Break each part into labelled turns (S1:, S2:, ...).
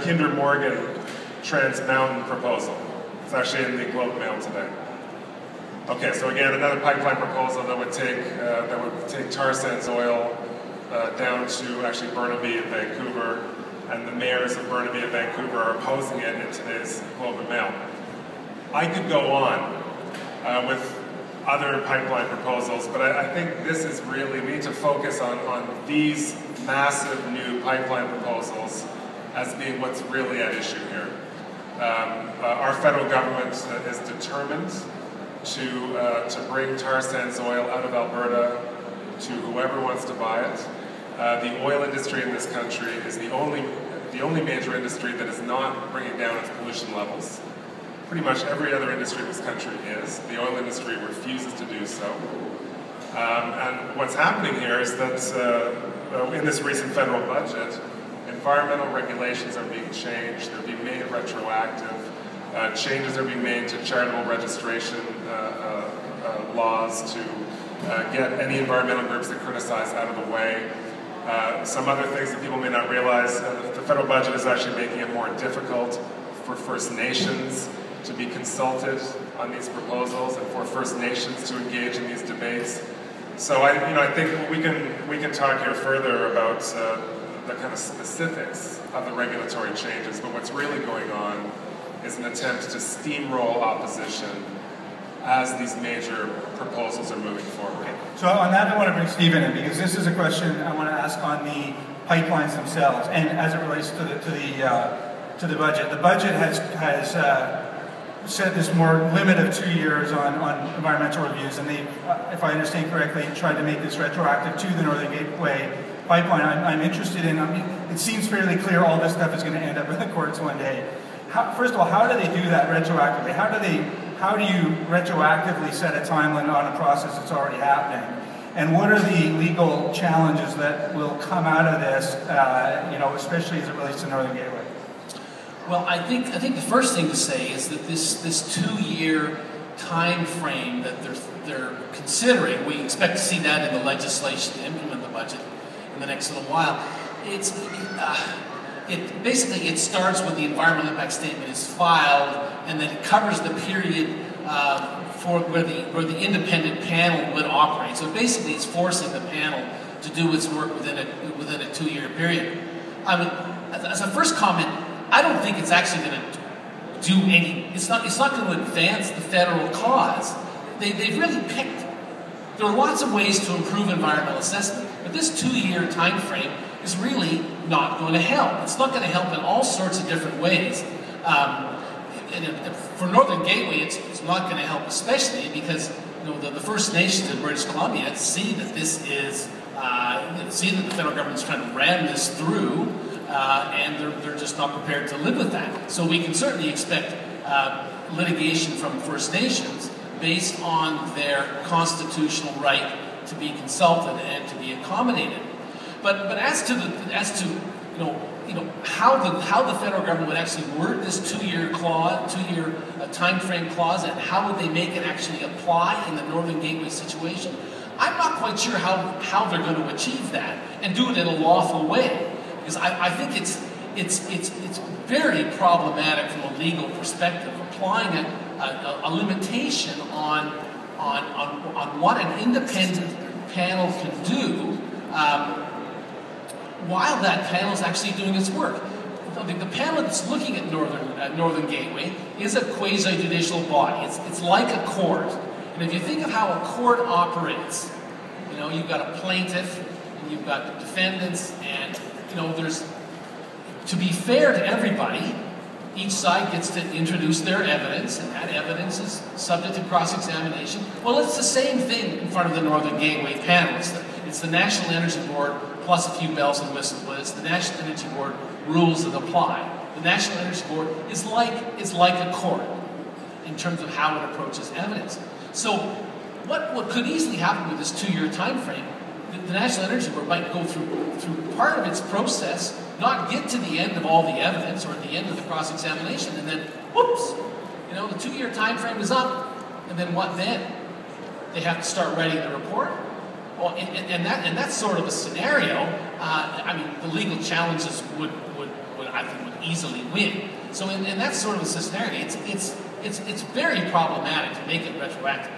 S1: Kinder Morgan Trans Mountain proposal. It's actually in the Globe and Mail today. Okay, so again, another pipeline proposal that would take tar sands oil down to actually Burnaby and Vancouver, and the mayors of Burnaby and Vancouver are opposing it in today's Globe and Mail. I could go on with other pipeline proposals, but I think this is really, we need to focus on these massive new pipeline proposals as being what's really at issue here. Our federal government is determined to bring tar sands oil out of Alberta to whoever wants to buy it. The oil industry in this country is the only major industry that is not bringing down its pollution levels. Pretty much every other industry in this country is. The oil industry refuses to do so. And what's happening here is that in this recent federal budget, environmental regulations are being changed. They're being made retroactive. Changes are being made to charitable registration laws to get any environmental groups that criticize out of the way. Some other things that people may not realize, the federal budget is actually making it more difficult for First Nations to be consulted on these proposals and for First Nations to engage in these debates. So I think we can talk here further about the kind of specifics of the regulatory changes, but what's really going on is an attempt to steamroll opposition as these major proposals are moving forward.
S2: Okay. So on that, I want to bring Stephen in, because this is a question I want to ask on the pipelines themselves, and as it relates to the budget. The budget has set this more limit of 2 years on environmental reviews, and they, if I understand correctly, tried to make this retroactive to the Northern Gateway pipeline. I'm interested in, it seems fairly clear all this stuff is going to end up in the courts one day. First of all, how do they do that retroactively? How do you retroactively set a timeline on a process that's already happening? And what are the legal challenges that will come out of this, especially as it relates to Northern Gateway?
S3: Well, I think the first thing to say is that this 2-year time frame that they're considering, we expect to see that in the legislation to implement the budget in the next little while. It starts when the environmental impact statement is filed, and then it covers the period for where the independent panel would operate. So basically, it's forcing the panel to do its work within a 2-year period. I mean, as a first comment, I don't think it's actually going to do any. It's not going to advance the federal cause. They've really picked. There are lots of ways to improve environmental assessment, but this 2-year time frame is really not going to help. It's not going to help in all sorts of different ways. For Northern Gateway, it's not going to help, especially because the First Nations in British Columbia see that this is see that the federal government is trying to ram this through, and they're just not prepared to live with that. So we can certainly expect litigation from First Nations based on their constitutional right to be consulted and to be accommodated. But as to how the federal government would actually word this 2-year time frame clause, and how would they make it actually apply in the Northern Gateway situation, I'm not quite sure how they're going to achieve that and do it in a lawful way, because I think it's very problematic from a legal perspective, applying a limitation on what an independent panel can do while that panel is actually doing its work. The panel that's looking at Northern Gateway is a quasi-judicial body. It's like a court. And if you think of how a court operates, you've got a plaintiff, and you've got the defendants, and to be fair to everybody, each side gets to introduce their evidence, and that evidence is subject to cross-examination. Well, it's the same thing in front of the Northern Gateway panel. It's the National Energy Board plus a few bells and whistles, but it's the National Energy Board rules that apply. The National Energy Board is like a court in terms of how it approaches evidence. So what could easily happen with this 2-year time frame, the National Energy Board might go through part of its process, not get to the end of all the evidence or at the end of the cross-examination, and then, whoops, the 2-year time frame is up, and then what then? They have to start writing the report? Well, and that's sort of a scenario. The legal challenges would easily win. So in that sort of a scenario, it's very problematic to make it retroactive.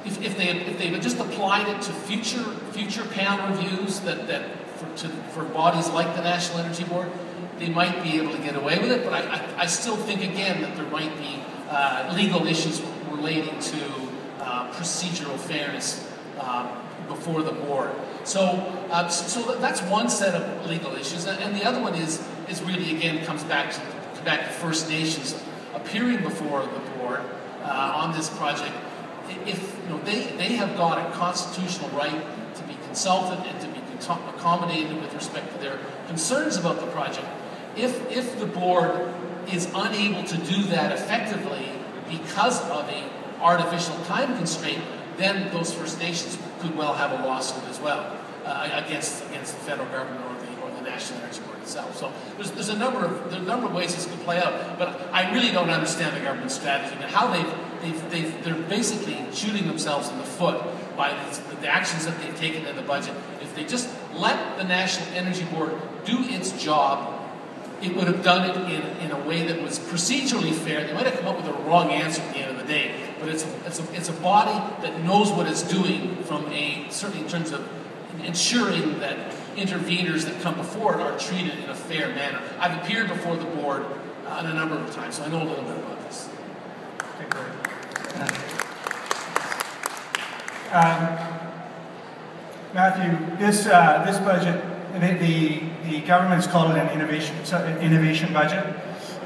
S3: If they had just applied it to future panel reviews for bodies like the National Energy Board, they might be able to get away with it. But I still think again that there might be legal issues relating to procedural fairness before the board. So that's one set of legal issues, and the other one is really again comes back to First Nations appearing before the board on this project. If they have got a constitutional right to be consulted and to be accommodated with respect to their concerns about the project, if the board is unable to do that effectively because of an artificial time constraint, then those First Nations could well have a lawsuit as well against the federal government or the National Energy Board itself. So there's a number of ways this could play out, but I really don't understand the government's strategy and how they're basically shooting themselves in the foot by the actions that they've taken in the budget. If they just let the National Energy Board do its job, it would have done it in a way that was procedurally fair. They might have come up with a wrong answer at the end of the day, but it's a body that knows what it's doing certainly in terms of ensuring that interveners that come before it are treated in a fair manner. I've appeared before the board a number of times, so I know a little bit about this.
S2: Okay, great. Matthew, this budget, the government's called it an innovation budget,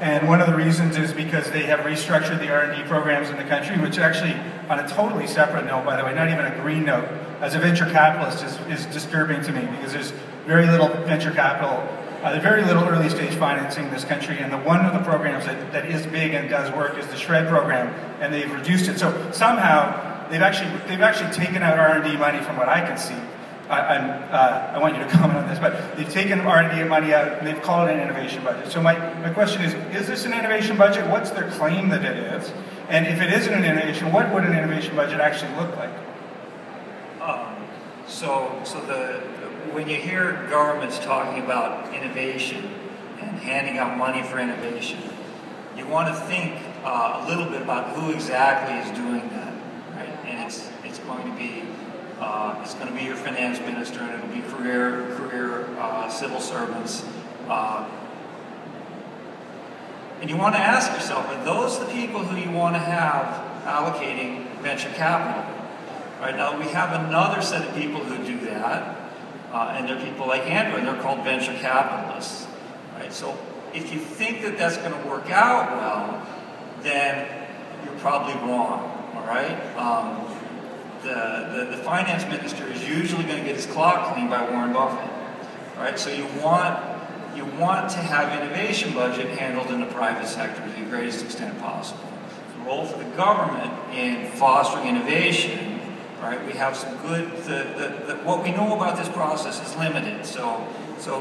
S2: and one of the reasons is because they have restructured the R&D programs in the country, which actually, on a totally separate note, by the way, not even a green note, as a venture capitalist is disturbing to me, because there's very little venture capital, there's very little early stage financing in this country, and one of the programs that is big and does work is the SHRED program, and they've reduced it. So somehow they've actually taken out R&D money from what I can see. I want you to comment on this, but they've taken R&D money out and they've called it an innovation budget. So my question is this an innovation budget? What's their claim that it is? And if it isn't an innovation, what would an innovation budget actually look like?
S4: When you hear governments talking about innovation and handing out money for innovation, you want to think a little bit about who exactly is doing that, right? And it's going to be your finance minister, and it'll be career civil servants. And you want to ask yourself, are those the people who you want to have allocating venture capital? Right now, we have another set of people who do that, and they're people like Andrew, and they're called venture capitalists. Right? So if you think that that's going to work out well, then you're probably wrong. All right. The finance minister is usually going to get his clock cleaned by Warren Buffett. Right? So you want to have innovation budget handled in the private sector to the greatest extent possible. The role for the government in fostering innovation, right? We have some good. What we know about this process is limited. So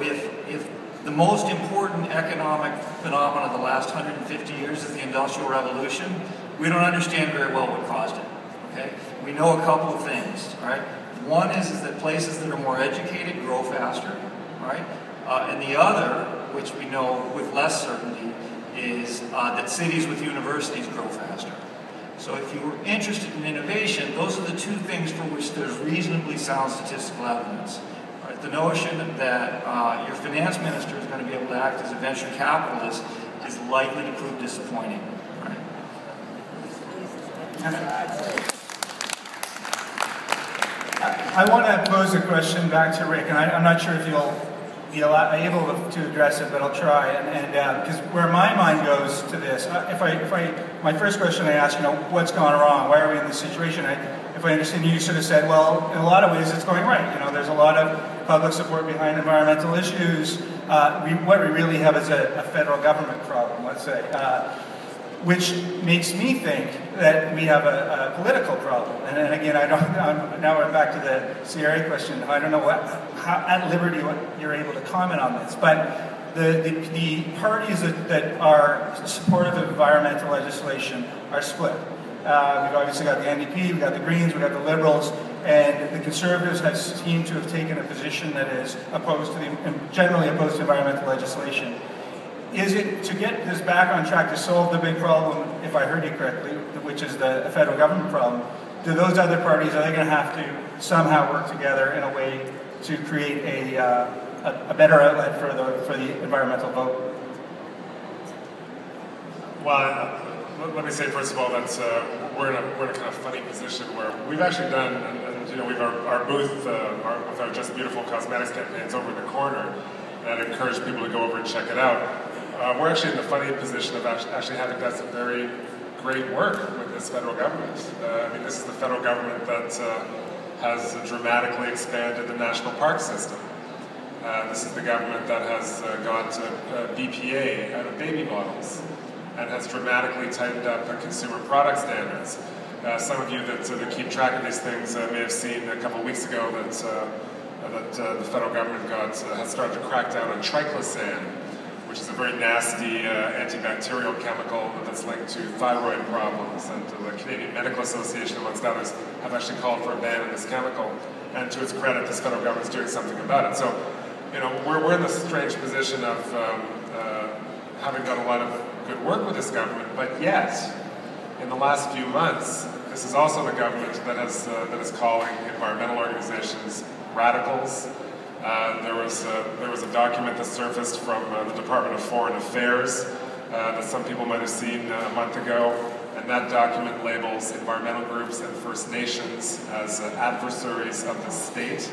S4: if the most important economic phenomenon of the last 150 years is the Industrial Revolution, we don't understand very well what caused it. Okay, we know a couple of things. Right, one is that places that are more educated grow faster. Right, and the other, which we know with less certainty, is that cities with universities grow faster. So if you were interested in innovation, those are the two things for which there's reasonably sound statistical evidence. Right? The notion that your finance minister is going to be able to act as a venture capitalist is likely to prove disappointing. Right?
S2: I want to pose a question back to Rick, and I'm not sure if you'll be able to address it, but I'll try. And because where my mind goes to this, my first question I ask, what's gone wrong? Why are we in this situation? If I understand you sort of said, well, in a lot of ways it's going right. There's a lot of public support behind environmental issues. What we really have is a federal government problem, let's say, which makes me think that we have a political problem. And again, now we're back to the CRA question. I don't know how at liberty what you're able to comment on this, but the parties that are supportive of environmental legislation are split. We've obviously got the NDP, we've got the Greens, we've got the Liberals, and the Conservatives seem to have taken a position that is generally opposed to environmental legislation. is it to get this back on track to solve the big problem, if I heard you correctly, which is the federal government problem? Do those other parties, are they going to have to somehow work together in a way to create a better outlet for the environmental vote?
S1: Well, let me say first of all that we're in a kind of funny position where we've actually done, and you know, we've our booth with our Just Beautiful Cosmetics campaigns over in the corner, and I'd encourage people to go over and check it out. We're actually in the funny position of actually having done some very great work with this federal government. I mean, this is the federal government that has dramatically expanded the national park system. This is the government that has got BPA out of baby bottles and has dramatically tightened up the consumer product standards. Some of you that keep track of these things may have seen a couple of weeks ago that the federal government has started to crack down on triclosan, which is a very nasty antibacterial chemical that's linked to thyroid problems, and the Canadian Medical Association, amongst others, have actually called for a ban on this chemical. And to its credit, this federal government is doing something about it. So, you know, we're in the strange position of having done a lot of good work with this government, but yet, in the last few months, this is also the government that is calling environmental organizations radicals. There was a document that surfaced from the Department of Foreign Affairs that some people might have seen a month ago, and that document labels environmental groups and First Nations as adversaries of the state.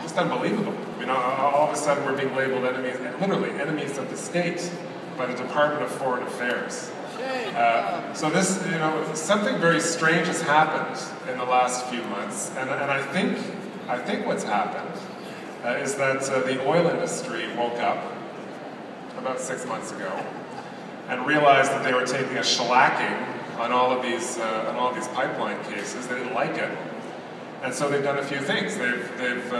S1: Just unbelievable. You know, all of a sudden we're being labeled enemies, literally enemies of the state, by the Department of Foreign Affairs. So this, you know, something very strange has happened in the last few months, and I think what's happened is that the oil industry woke up about 6 months ago and realized that they were taking a shellacking on all of these pipeline cases. They didn't like it, and so they've done a few things. They've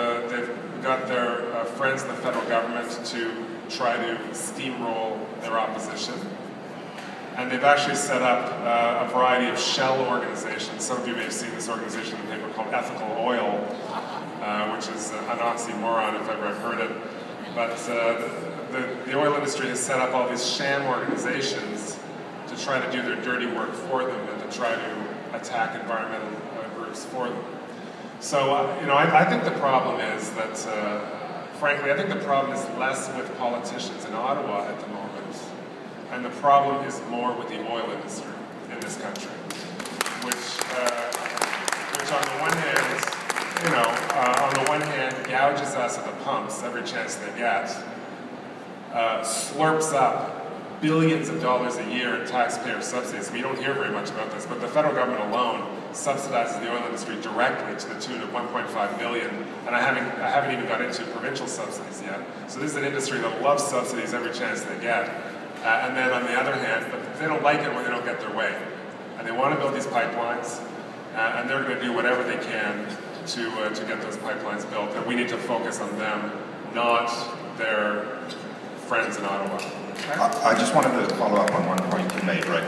S1: got their friends in the federal government to try to steamroll their opposition. And they've actually set up a variety of shell organizations. Some of you may have seen this organization in the paper called Ethical Oil, which is an oxymoron if ever I've heard it. But the oil industry has set up all these sham organizations to try to do their dirty work for them and to try to attack environmental groups for them. So, you know, I think the problem is that, frankly, I think the problem is less with politicians in Ottawa at the moment, and the problem is more with the oil industry in this country, which on the one hand, you know, on the one hand gouges us at the pumps every chance they get, slurps up billions of dollars a year in taxpayer subsidies. We don't hear very much about this, but the federal government alone subsidizes the oil industry directly to the tune of $1.5 billion, and I haven't even got into provincial subsidies yet. So this is an industry that loves subsidies every chance they get. And then on the other hand, but they don't like it when they don't get their way. And they want to build these pipelines, and they're going to do whatever they can to get those pipelines built. And we need to focus on them, not their friends in Ottawa.
S5: I just wanted to follow up on one point you made, Rick,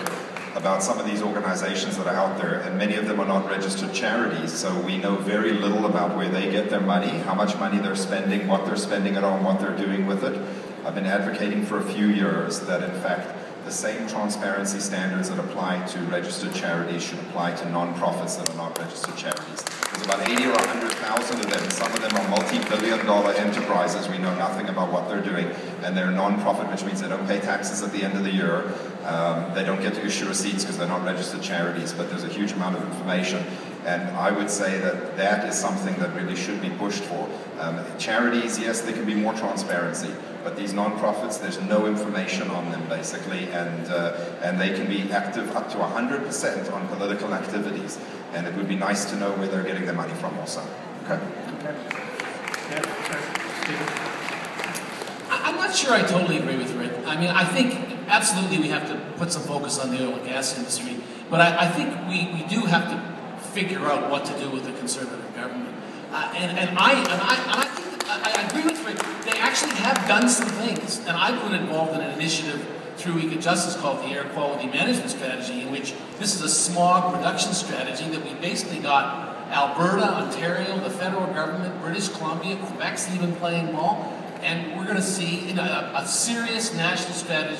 S5: about some of these organizations that are out there, and many of them are not registered charities, so we know very little about where they get their money, how much money they're spending, what they're spending it on, what they're doing with it. I've been advocating for a few years that, in fact, the same transparency standards that apply to registered charities should apply to non-profits that are not registered charities. There's about 80 or 100,000 of them. Some of them are multi-billion-dollar enterprises. We know nothing about what they're doing, and they're non-profit, which means they don't pay taxes at the end of the year. They don't get to issue receipts because they're not registered charities, but there's a huge amount of information. And I would say that that is something that really should be pushed for. Charities, yes, there can be more transparency, but these non-profits, there's no information on them basically, and they can be active up to 100% on political activities. And it would be nice to know where they're getting their money from also. Okay?
S3: I'm not sure I totally agree with Rick. I mean, I think absolutely we have to put some focus on the oil and gas industry, but I think we do have to figure out what to do with the Conservative government. And I think that I agree with Rick. They actually have done some things, and I've been involved in an initiative through Ecojustice called the Air Quality Management Strategy, in which this is a smog reduction strategy that we basically got Alberta, Ontario, the federal government, British Columbia, Quebec's even playing ball, and we're going to see a serious national strategy